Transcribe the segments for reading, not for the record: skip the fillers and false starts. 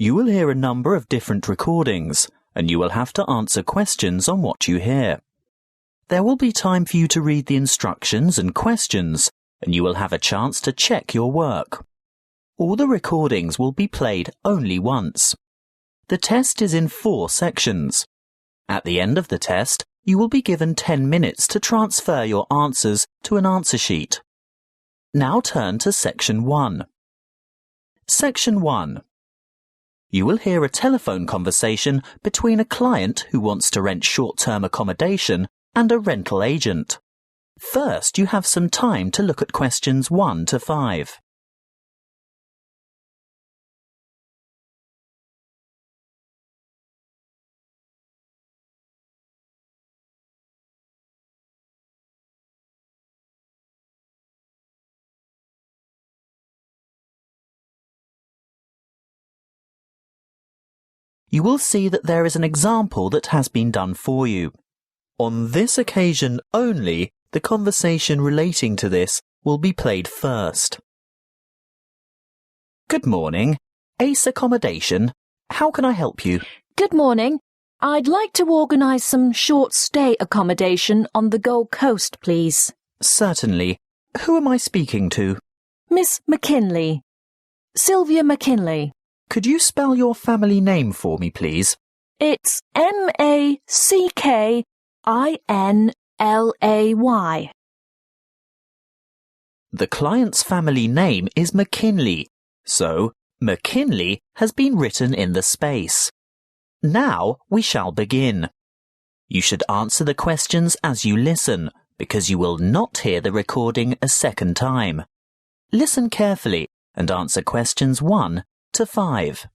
You will hear a number of different recordings, and you will have to answer questions on what you hear. There will be time for you to read the instructions and questions, and you will have a chance to check your work. All the recordings will be played only once. The test is in 4 sections. At the end of the test, you will be given 10 minutes to transfer your answers to an answer sheet. Now turn to Section 1. Section 1. You will hear a telephone conversation between a client who wants to rent short-term accommodation and a rental agent. First, you have some time to look at questions 1 to 5. You will see that there is an example that has been done for you. On this occasion only, the conversation relating to this will be played first. Good morning. Ace Accommodation. How can I help you? Good morning. I'd like to organise some short-stay accommodation on the Gold Coast, please. Certainly. Who am I speaking to? Miss McKinley. Sylvia McKinley. Could you spell your family name for me, please? It's MACKINLAY. The client's family name is McKinley, so McKinley has been written in the space. Now we shall begin. You should answer the questions as you listen, because you will not hear the recording a second time. Listen carefully and answer questions 1 to 5.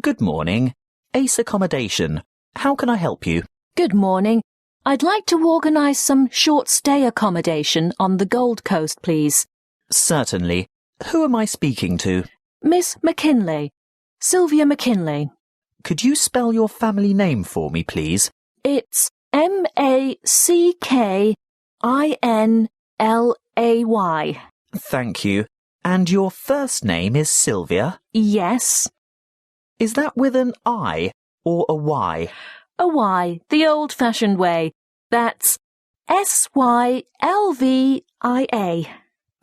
Good morning. Ace Accommodation. How can I help you? Good morning. I'd like to organise some short-stay accommodation on the Gold Coast, please. Certainly. Who am I speaking to? Miss McKinley. Sylvia McKinley. Could you spell your family name for me, please? It's MACKINLAY. Thank you. And your first name is Sylvia? Yes. Is that with an I or a Y? A Y, the old-fashioned way. That's SYLVIA.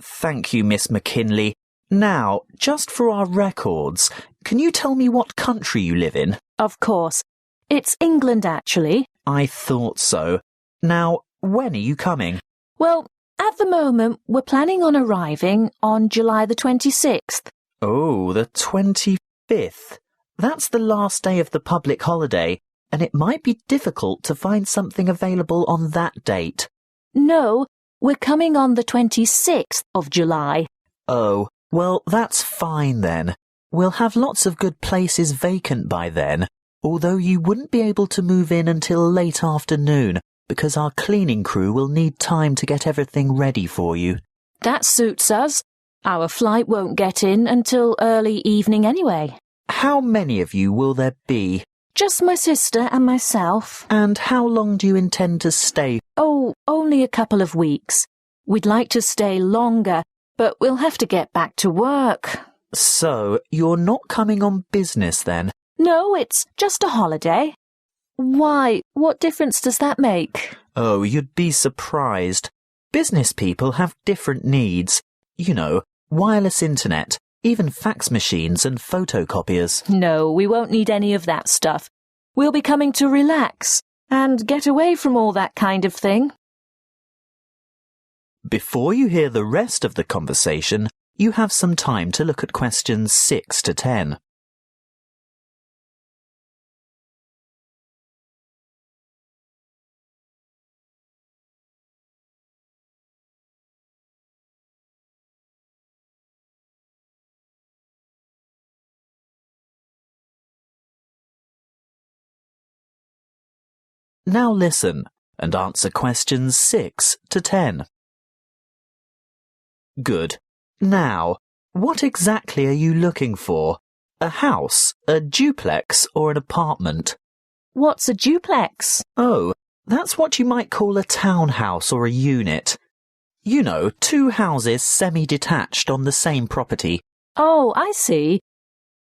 Thank you, Miss McKinley. Now, just for our records, can you tell me what country you live in? Of course. It's England, actually. I thought so. Now, when are you coming? Well, at the moment, we're planning on arriving on July the 26th. Oh, the 25th. That's the last day of the public holiday, and it might be difficult to find something available on that date. No, we're coming on the 26th of July. Oh, well, that's fine then. We'll have lots of good places vacant by then, although you wouldn't be able to move in until late afternoon, because our cleaning crew will need time to get everything ready for you. That suits us. Our flight won't get in until early evening anyway. How many of you will there be? Just my sister and myself. And how long do you intend to stay? Oh, only a couple of weeks. We'd like to stay longer, but we'll have to get back to work. So, you're not coming on business then? No, it's just a holiday. Why? What difference does that make? Oh, you'd be surprised. Business people have different needs. You know, wireless internet, even fax machines and photocopiers. No, we won't need any of that stuff. We'll be coming to relax and get away from all that kind of thing. Before you hear the rest of the conversation, you have some time to look at questions 6 to 10. Now listen and answer questions 6 to 10. Good. Now, what exactly are you looking for? A house, a duplex, or an apartment? What's a duplex? Oh, that's what you might call a townhouse or a unit. You know, 2 houses semi-detached on the same property. Oh, I see.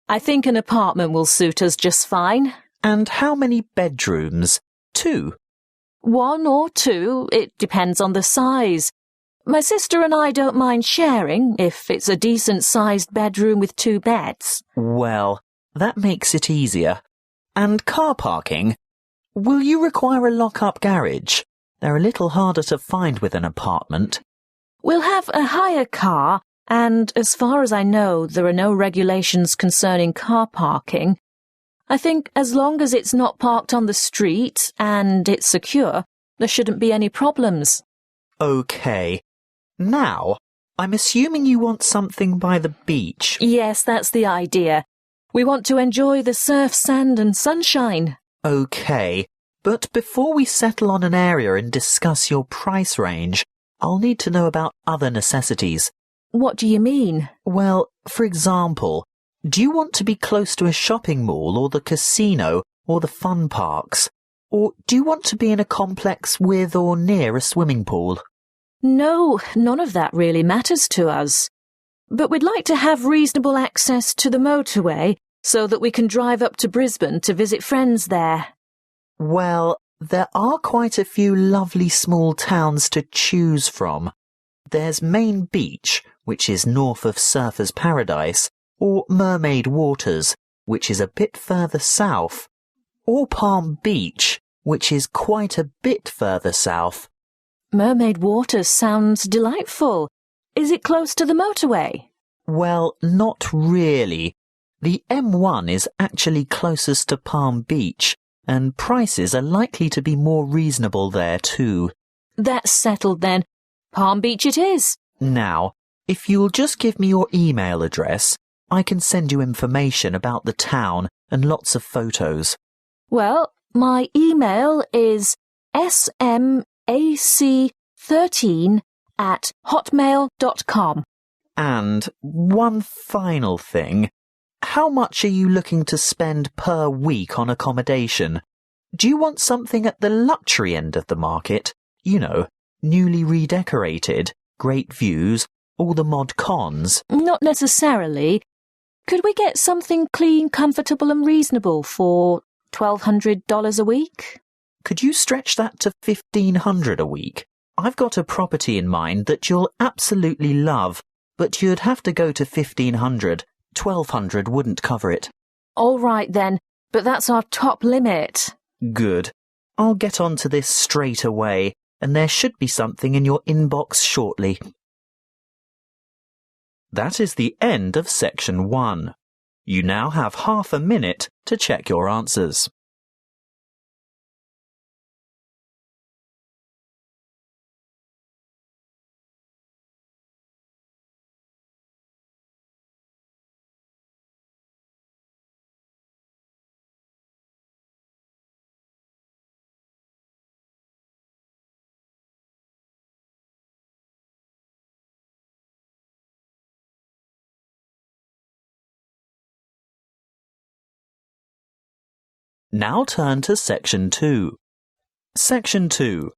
I think an apartment will suit us just fine. And how many bedrooms? 2. 1 or 2, it depends on the size. My sister and I don't mind sharing if it's a decent-sized bedroom with 2 beds. Well, that makes it easier. And car parking? Will you require a lock-up garage? They're a little harder to find with an apartment. We'll have a hire car, and as far as I know, there are no regulations concerning car parking. I think as long as it's not parked on the street and it's secure, there shouldn't be any problems. OK. Now, I'm assuming you want something by the beach. Yes, that's the idea. We want to enjoy the surf, sand and sunshine. OK, but before we settle on an area and discuss your price range, I'll need to know about other necessities. What do you mean? Well, for example, do you want to be close to a shopping mall or the casino or the fun parks? Or do you want to be in a complex with or near a swimming pool? No, none of that really matters to us. But we'd like to have reasonable access to the motorway so that we can drive up to Brisbane to visit friends there. Well, there are quite a few lovely small towns to choose from. There's Main Beach, which is north of Surfer's Paradise, or Mermaid Waters, which is a bit further south, or Palm Beach, which is quite a bit further south. Mermaid Waters sounds delightful. Is it close to the motorway? Well, not really. The M1 is actually closest to Palm Beach, and prices are likely to be more reasonable there too. That's settled then. Palm Beach it is. Now, if you'll just give me your email address, I can send you information about the town and lots of photos. Well, my email is smac13@hotmail.com. And one final thing. How much are you looking to spend per week on accommodation? Do you want something at the luxury end of the market? You know, newly redecorated, great views, all the mod cons? Not necessarily. Could we get something clean, comfortable and reasonable for $1,200 a week? Could you stretch that to $1,500 a week? I've got a property in mind that you'll absolutely love, but you'd have to go to $1,500. $1,200 wouldn't cover it. All right then, but that's our top limit. Good. I'll get onto this straight away, and there should be something in your inbox shortly. That is the end of section 1. You now have half a minute to check your answers. Now turn to Section 2. Section 2.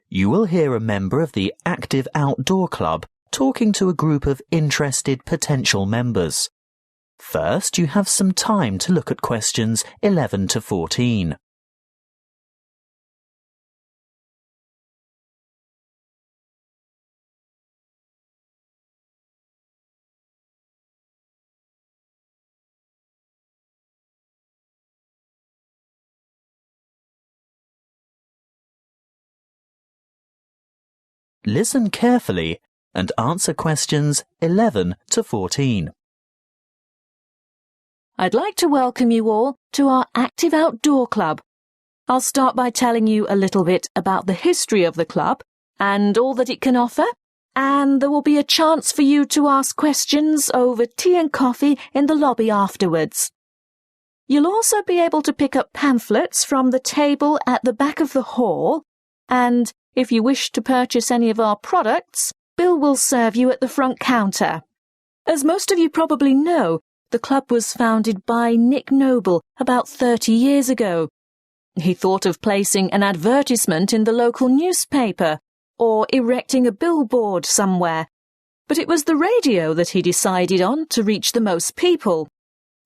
You will hear a member of the Active Outdoor Club talking to a group of interested potential members. First, you have some time to look at questions 11 to 14. Listen carefully and answer questions 11 to 14. I'd like to welcome you all to our Active Outdoor Club. I'll start by telling you a little bit about the history of the club and all that it can offer, and there will be a chance for you to ask questions over tea and coffee in the lobby afterwards. You'll also be able to pick up pamphlets from the table at the back of the hall, and if you wish to purchase any of our products, Bill will serve you at the front counter. As most of you probably know, the club was founded by Nick Noble about 30 years ago. He thought of placing an advertisement in the local newspaper or erecting a billboard somewhere, but it was the radio that he decided on to reach the most people.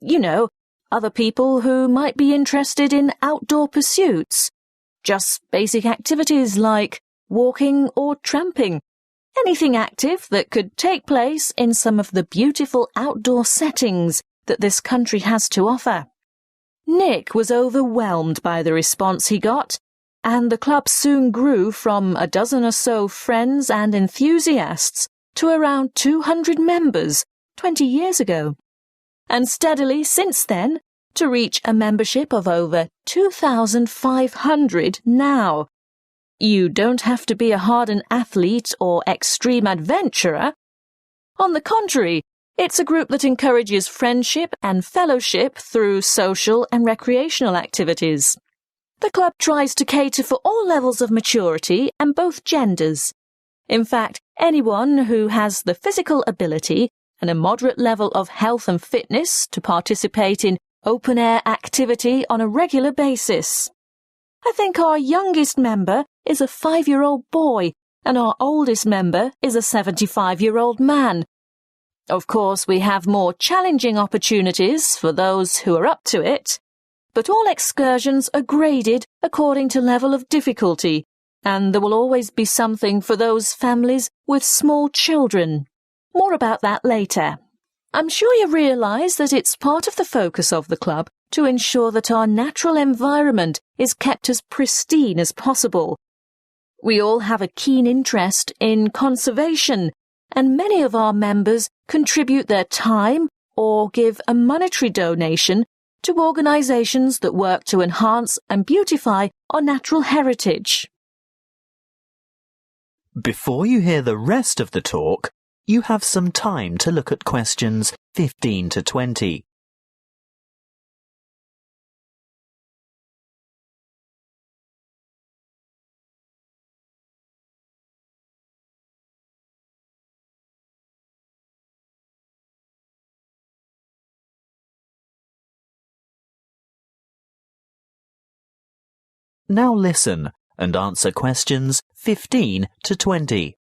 You know, other people who might be interested in outdoor pursuits. Just basic activities like walking or tramping. Anything active that could take place in some of the beautiful outdoor settings that this country has to offer. Nick was overwhelmed by the response he got, and the club soon grew from a dozen or so friends and enthusiasts to around 200 members 20 years ago, and steadily since then to reach a membership of over 2,500 now. You don't have to be a hardened athlete or extreme adventurer. On the contrary, it's a group that encourages friendship and fellowship through social and recreational activities. The club tries to cater for all levels of maturity and both genders. In fact, anyone who has the physical ability and a moderate level of health and fitness to participate in open-air activity on a regular basis. I think our youngest member is a 5-year-old boy and our oldest member is a 75-year-old man. Of course, we have more challenging opportunities for those who are up to it, but all excursions are graded according to level of difficulty, and there will always be something for those families with small children. More about that later. I'm sure you realise that it's part of the focus of the club to ensure that our natural environment is kept as pristine as possible. We all have a keen interest in conservation, and many of our members contribute their time or give a monetary donation to organisations that work to enhance and beautify our natural heritage. Before you hear the rest of the talk, you have some time to look at questions 15 to 20. Now listen and answer questions 15 to 20.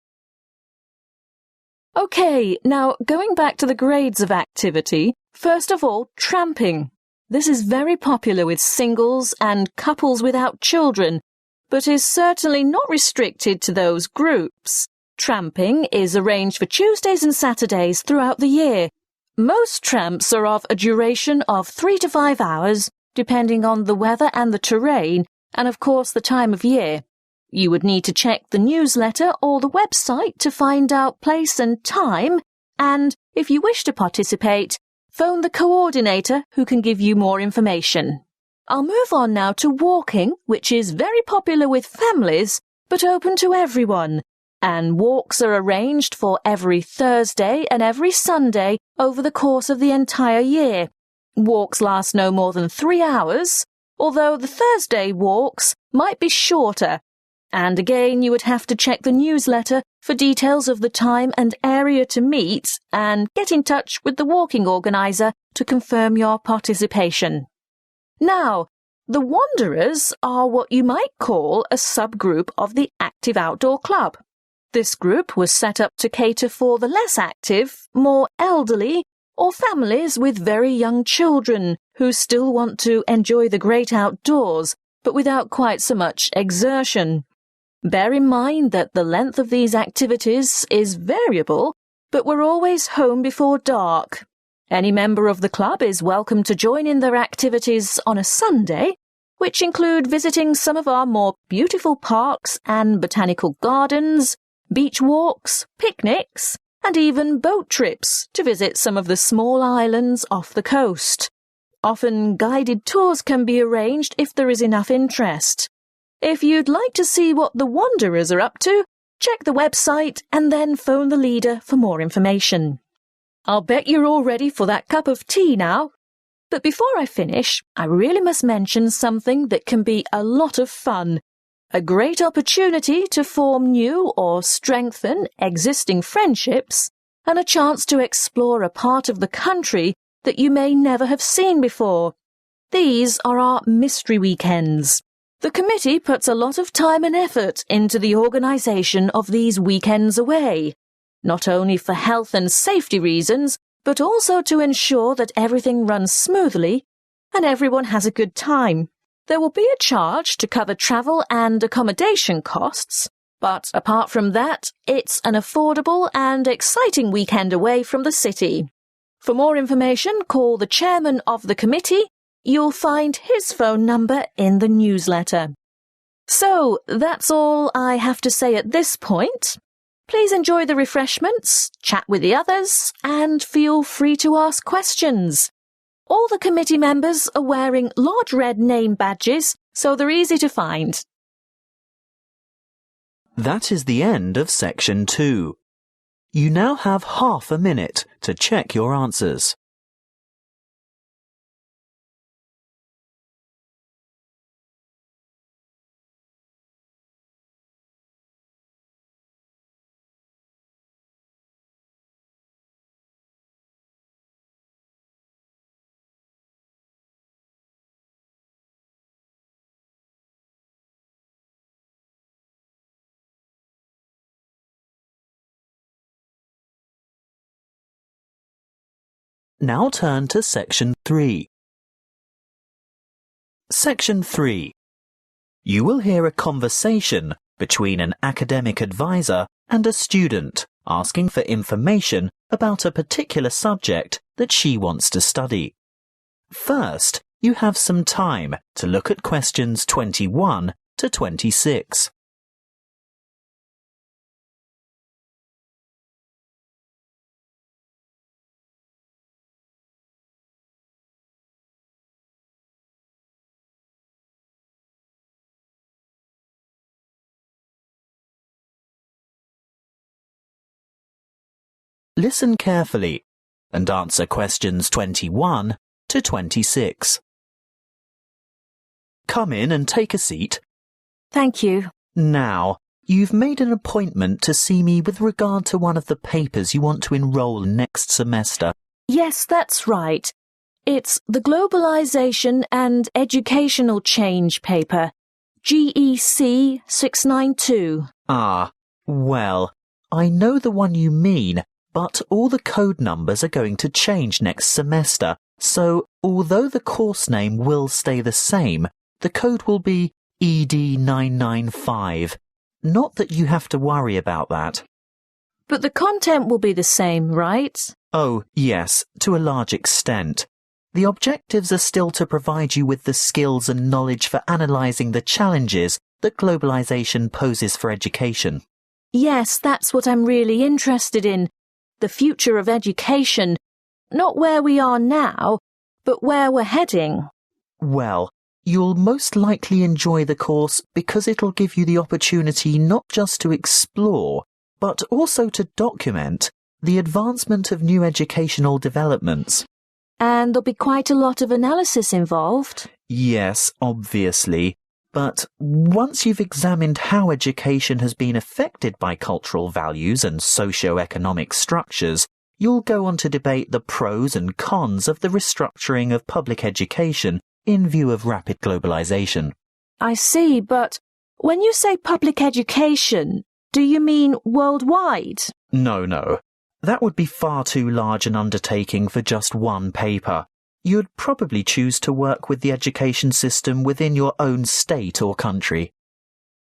OK, now going back to the grades of activity, first of all, tramping. This is very popular with singles and couples without children, but is certainly not restricted to those groups. Tramping is arranged for Tuesdays and Saturdays throughout the year. Most tramps are of a duration of 3 to 5 hours, depending on the weather and the terrain, and of course the time of year. You would need to check the newsletter or the website to find out place and time, and if you wish to participate, phone the coordinator who can give you more information. I'll move on now to walking, which is very popular with families, but open to everyone, and walks are arranged for every Thursday and every Sunday over the course of the entire year. Walks last no more than 3 hours, although the Thursday walks might be shorter. And again, you would have to check the newsletter for details of the time and area to meet and get in touch with the walking organiser to confirm your participation. Now, the Wanderers are what you might call a subgroup of the Active Outdoor Club. This group was set up to cater for the less active, more elderly, or families with very young children who still want to enjoy the great outdoors, but without quite so much exertion. Bear in mind that the length of these activities is variable, but we're always home before dark. Any member of the club is welcome to join in their activities on a Sunday, which include visiting some of our more beautiful parks and botanical gardens, beach walks, picnics, and even boat trips to visit some of the small islands off the coast. Often guided tours can be arranged if there is enough interest. If you'd like to see what the Wanderers are up to, check the website and then phone the leader for more information. I'll bet you're all ready for that cup of tea now. But before I finish, I really must mention something that can be a lot of fun. A great opportunity to form new or strengthen existing friendships, and a chance to explore a part of the country that you may never have seen before. These are our mystery weekends. The committee puts a lot of time and effort into the organisation of these weekends away, not only for health and safety reasons, but also to ensure that everything runs smoothly and everyone has a good time. There will be a charge to cover travel and accommodation costs, but apart from that, it's an affordable and exciting weekend away from the city. For more information, call the chairman of the committee. You'll find his phone number in the newsletter. So, that's all I have to say at this point. Please enjoy the refreshments, chat with the others, and feel free to ask questions. All the committee members are wearing large red name badges, so they're easy to find. That is the end of section 2. You now have half a minute to check your answers. Now turn to section 3. Section 3. You will hear a conversation between an academic advisor and a student asking for information about a particular subject that she wants to study. First, you have some time to look at questions 21 to 26. Listen carefully and answer questions 21 to 26. Come in and take a seat. Thank you. Now, you've made an appointment to see me with regard to one of the papers you want to enroll in next semester. Yes, that's right. It's the Globalization and Educational Change paper, GEC 692. Ah, well, I know the one you mean, but all the code numbers are going to change next semester, so although the course name will stay the same, the code will be ED995. Not that you have to worry about that. But the content will be the same, right? Oh, yes, to a large extent. The objectives are still to provide you with the skills and knowledge for analysing the challenges that globalisation poses for education. Yes, that's what I'm really interested in. The future of education. Not where we are now, but where we're heading. Well, you'll most likely enjoy the course because it'll give you the opportunity not just to explore, but also to document the advancement of new educational developments. And there'll be quite a lot of analysis involved. Yes, obviously. But once you've examined how education has been affected by cultural values and socio-economic structures, you'll go on to debate the pros and cons of the restructuring of public education in view of rapid globalization. I see, but when you say public education, do you mean worldwide? No. That would be far too large an undertaking for just one paper. You'd probably choose to work with the education system within your own state or country.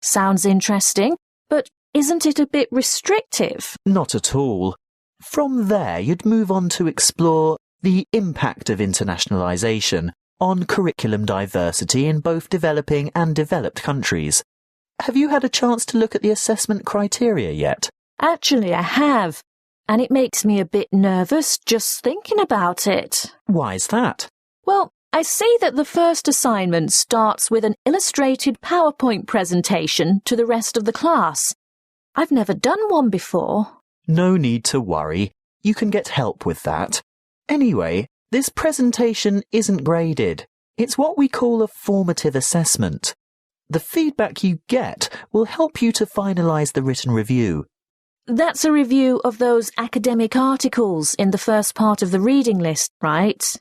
Sounds interesting, but isn't it a bit restrictive? Not at all. From there, you'd move on to explore the impact of internationalization on curriculum diversity in both developing and developed countries. Have you had a chance to look at the assessment criteria yet? Actually, I have. And it makes me a bit nervous just thinking about it. Why's that? Well, I see that the first assignment starts with an illustrated PowerPoint presentation to the rest of the class. I've never done one before. No need to worry. You can get help with that. Anyway, this presentation isn't graded. It's what we call a formative assessment. The feedback you get will help you to finalise the written review. That's a review of those academic articles in the first part of the reading list, right?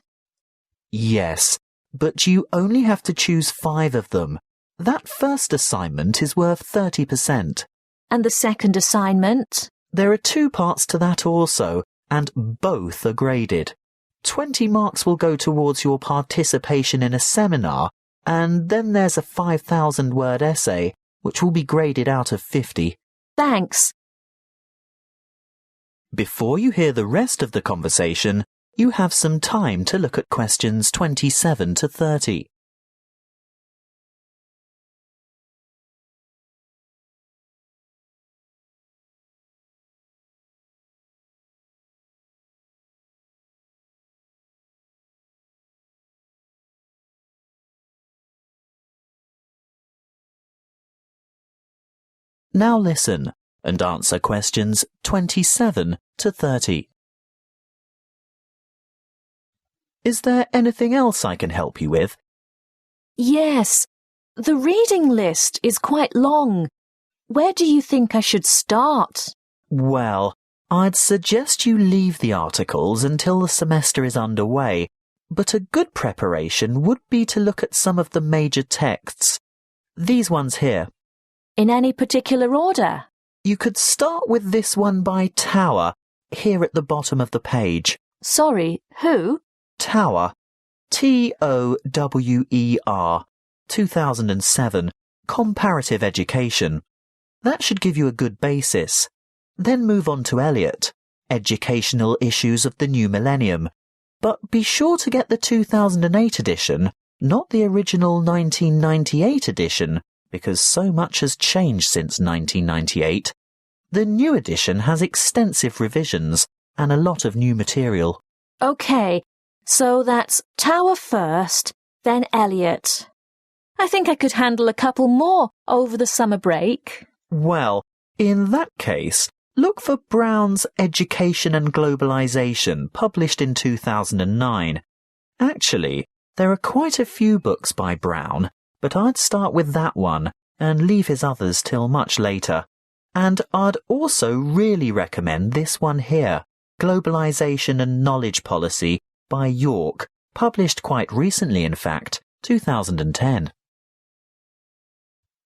Yes, but you only have to choose 5 of them. That first assignment is worth 30%. And the second assignment? There are 2 parts to that also, and both are graded. 20 marks will go towards your participation in a seminar, and then there's a 5,000-word essay, which will be graded out of 50. Thanks. Before you hear the rest of the conversation, you have some time to look at questions 27 to 30. Now listen and answer questions 27 to 30. Is there anything else I can help you with? Yes, the reading list is quite long. Where do you think I should start? Well, I'd suggest you leave the articles until the semester is underway, but a good preparation would be to look at some of the major texts. These ones here. In any particular order? You could start with this one by Tower, here at the bottom of the page. Sorry, who? Tower. Tower. 2007. Comparative Education. That should give you a good basis. Then move on to Eliot. Educational Issues of the New Millennium. But be sure to get the 2008 edition, not the original 1998 edition, because so much has changed since 1998. The new edition has extensive revisions and a lot of new material. OK, so that's Tower first, then Eliot. I think I could handle a couple more over the summer break. Well, in that case, look for Brown's Education and Globalization, published in 2009. Actually, there are quite a few books by Brown, but I'd start with that one and leave his others till much later. And I'd also really recommend this one here, Globalization and Knowledge Policy by York, published quite recently in fact, 2010.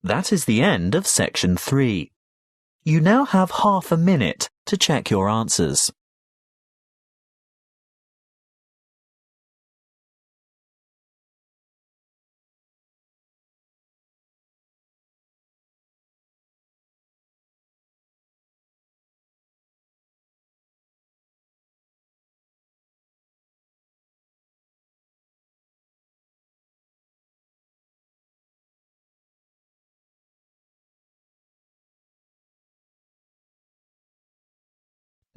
That is the end of section 3. You now have half a minute to check your answers.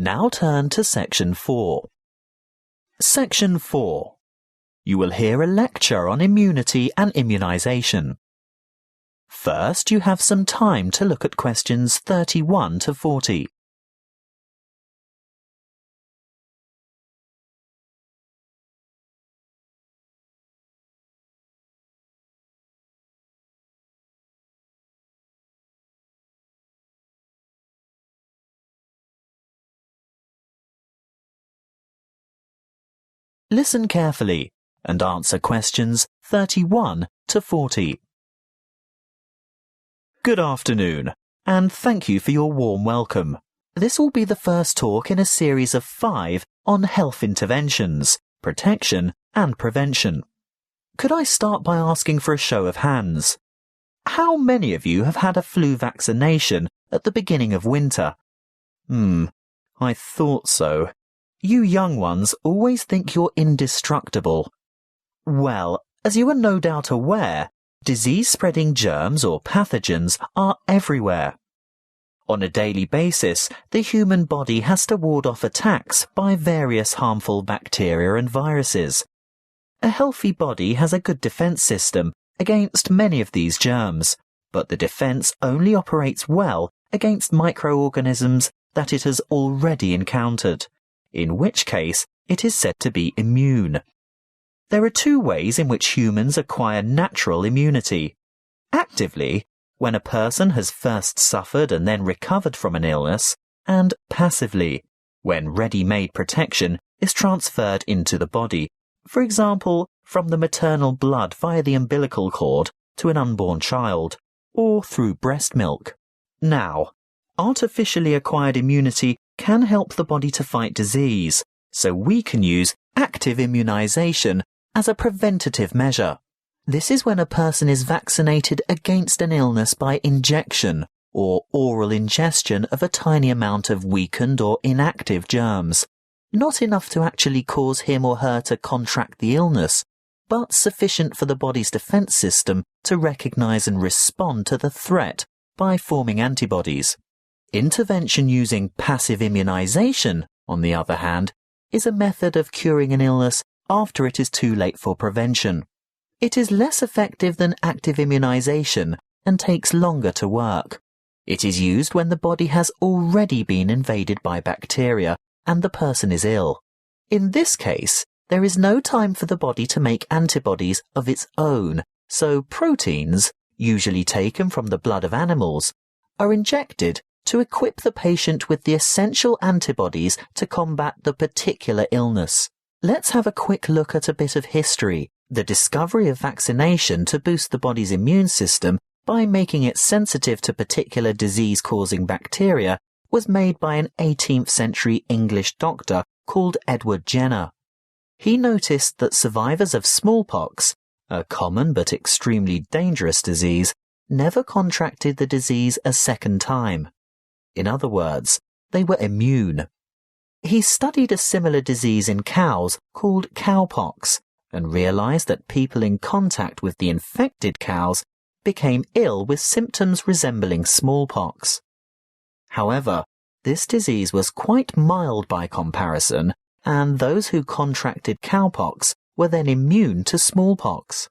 Now turn to Section 4. Section 4. You will hear a lecture on immunity and immunization. First, you have some time to look at questions 31 to 40. Listen carefully and answer questions 31 to 40. Good afternoon, and thank you for your warm welcome. This will be the first talk in a series of 5 on health interventions, protection and prevention. Could I start by asking for a show of hands? How many of you have had a flu vaccination at the beginning of winter? I thought so. You young ones always think you're indestructible. Well, as you are no doubt aware, disease-spreading germs or pathogens are everywhere. On a daily basis, the human body has to ward off attacks by various harmful bacteria and viruses. A healthy body has a good defense system against many of these germs, but the defense only operates well against microorganisms that it has already encountered, in which case it is said to be immune. There are 2 ways in which humans acquire natural immunity. Actively, when a person has first suffered and then recovered from an illness, and passively, when ready-made protection is transferred into the body, for example, from the maternal blood via the umbilical cord to an unborn child, or through breast milk. Now, artificially acquired immunity can help the body to fight disease, so we can use active immunization as a preventative measure. This is when a person is vaccinated against an illness by injection or oral ingestion of a tiny amount of weakened or inactive germs, not enough to actually cause him or her to contract the illness, but sufficient for the body's defense system to recognize and respond to the threat by forming antibodies. Intervention using passive immunization, on the other hand, is a method of curing an illness after it is too late for prevention. It is less effective than active immunization and takes longer to work. It is used when the body has already been invaded by bacteria and the person is ill. In this case, there is no time for the body to make antibodies of its own, so proteins, usually taken from the blood of animals, are injected to equip the patient with the essential antibodies to combat the particular illness. Let's have a quick look at a bit of history. The discovery of vaccination to boost the body's immune system by making it sensitive to particular disease-causing bacteria was made by an 18th century English doctor called Edward Jenner. He noticed that survivors of smallpox, a common but extremely dangerous disease, never contracted the disease a second time. In other words, they were immune. He studied a similar disease in cows called cowpox and realized that people in contact with the infected cows became ill with symptoms resembling smallpox. However, this disease was quite mild by comparison, and those who contracted cowpox were then immune to smallpox.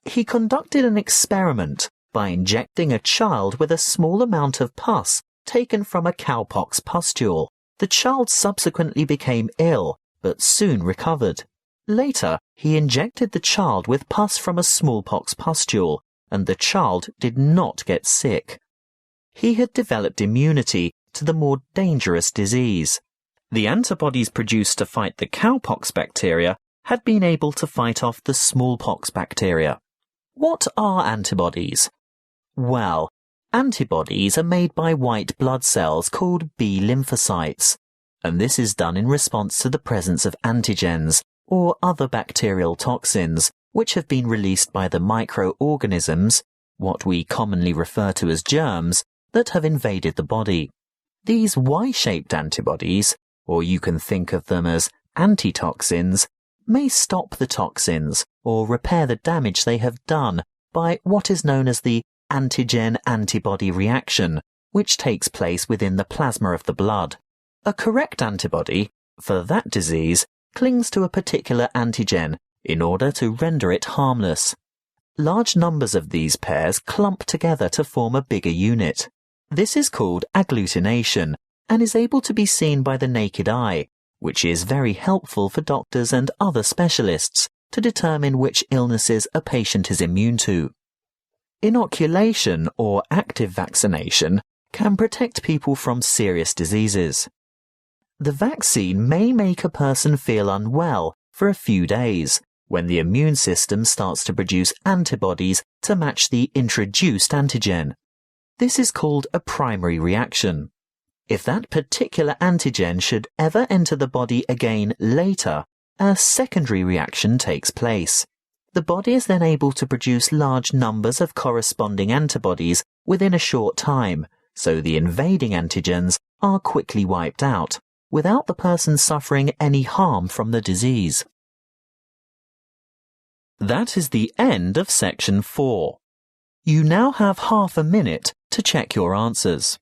He conducted an experiment by injecting a child with a small amount of pus taken from a cowpox pustule. The child subsequently became ill, but soon recovered. Later, he injected the child with pus from a smallpox pustule, and the child did not get sick. He had developed immunity to the more dangerous disease. The antibodies produced to fight the cowpox bacteria had been able to fight off the smallpox bacteria. What are antibodies? Well, antibodies are made by white blood cells called B lymphocytes, and this is done in response to the presence of antigens, or other bacterial toxins, which have been released by the microorganisms, what we commonly refer to as germs, that have invaded the body. These Y-shaped antibodies, or you can think of them as antitoxins, may stop the toxins or repair the damage they have done by what is known as the antigen-antibody reaction, which takes place within the plasma of the blood. A correct antibody, for that disease, clings to a particular antigen in order to render it harmless. Large numbers of these pairs clump together to form a bigger unit. This is called agglutination and is able to be seen by the naked eye, which is very helpful for doctors and other specialists to determine which illnesses a patient is immune to. Inoculation or active vaccination can protect people from serious diseases. The vaccine may make a person feel unwell for a few days when the immune system starts to produce antibodies to match the introduced antigen. This is called a primary reaction. If that particular antigen should ever enter the body again later, a secondary reaction takes place. The body is then able to produce large numbers of corresponding antibodies within a short time, so the invading antigens are quickly wiped out, without the person suffering any harm from the disease. That is the end of section 4. You now have half a minute to check your answers.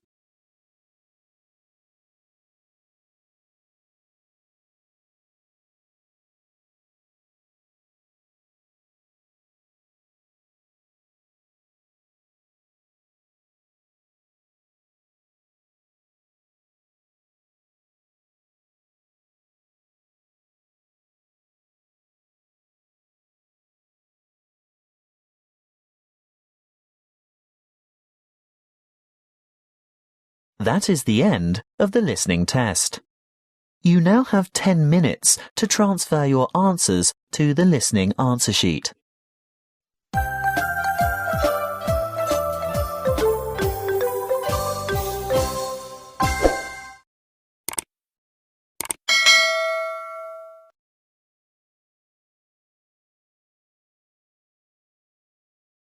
That is the end of the listening test. You now have 10 minutes to transfer your answers to the listening answer sheet.